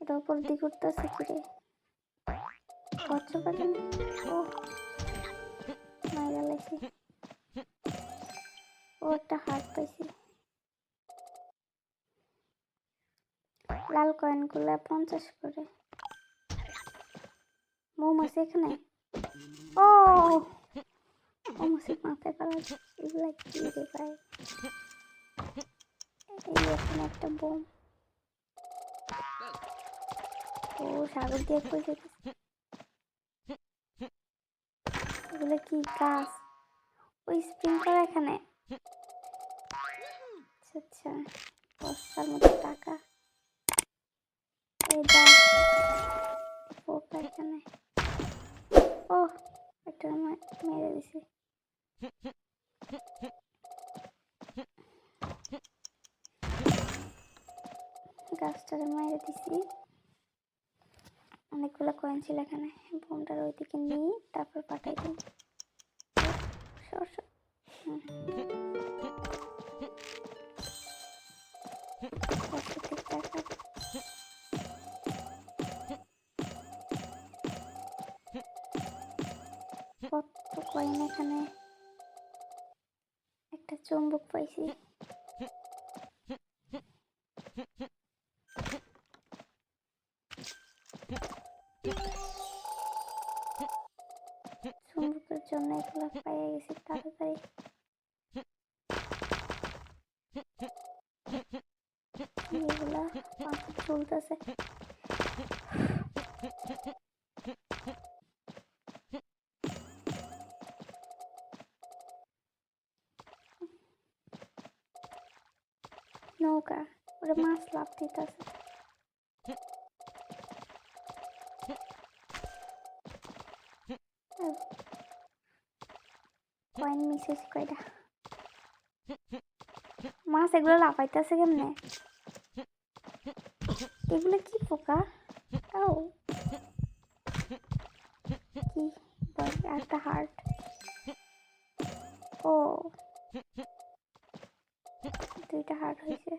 এটা উপর দিকে উঠতেছে কি রে? কচ্ছপ এখানে? ও মাইরা লাইছি। ও একটা হাত পাইছি। লাল কয়েনগুলো 50 করে। মৌমাছি এখানে? ও মৌমাছি মাথায় পালা। এগুলা কি রে ভাই? এই এখানে একটা বোম। ও সাগর দিয়ে কই যেতেছে? এগুলো কি গাছ? ওই স্প্রিংকলার এখানে। আচ্ছা বস্তার মধ্যে টাকা। এই যা পোকা এখানে। ও একটা মেরে দিছি। গাছটারে মেরে দিছি। অনেকগুলো কয়েন ছিল এখানে। বোমটার ওইদিকে নিয়ে তারপর পাঠাই দিই। কত কয়েন এখানে? একটা চুম্বক পাইছি। চুম্বকের জন্য এগুলো পাইয়ে গেছি তাড়াতাড়ি। এগুলা পাখি চলতেছে। নৌকা ওরে মাছ লাভ দিতেছে। কয়েন মিসেস কয়টা? মাছ এগুলো লাফাইতেছে কেমনে? এগুলো কি পোকা? ও কি একটা হার্ট। ও দুইটা হার্ট হয়েছে।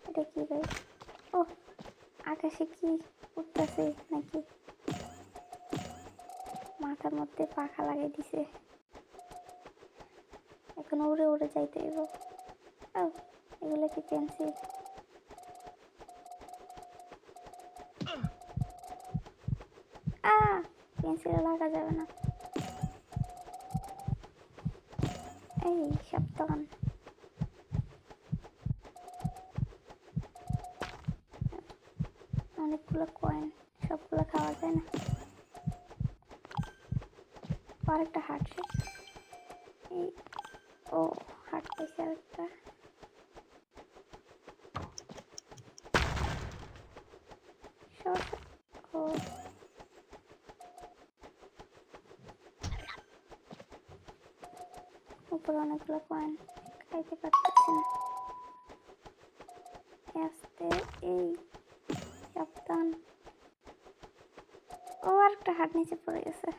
এটা কি ভাই? ও আকাশে কি উঠতেছে নাকি? মাথার মধ্যে পাখা লাগাই দিছে। এখন উড়ে উড়ে যাইতে হইব। ও এগুলো কি পেন্সিল? পেন্সিল লাগা যাবে না। এই সাবধান। অনেকগুলো কয়েন, সবগুলো খাওয়া যায় না। আরেকটা হার্ট শেষ। এই ও হার্ট পাইছে আরেকটা। ও উপরে অনেকগুলো কয়েন, খাইতে পারতেছি না। আস্তে এই সাবধান। ও আরেকটা হার্ট নিচে পড়ে গেছে।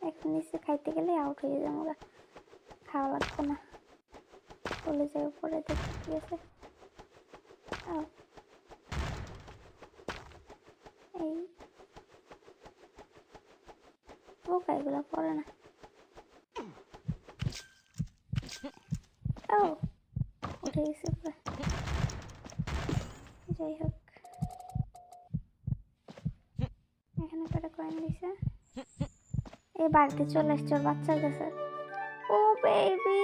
এখন নিচে খাইতে গেলে আউট হয়ে যাবো। খাওয়া লাগবে না, চলে যাই উপরে। দেখতে কি আছে? এই পোকা এগুলো পড়ে না। ও উঠে গেছে উপরে। যাই হোক, এখানে কটা কয়েন দিছে। এই বাড়িতে চলে আসছে ওর বাচ্চার কাছে। ও বেবি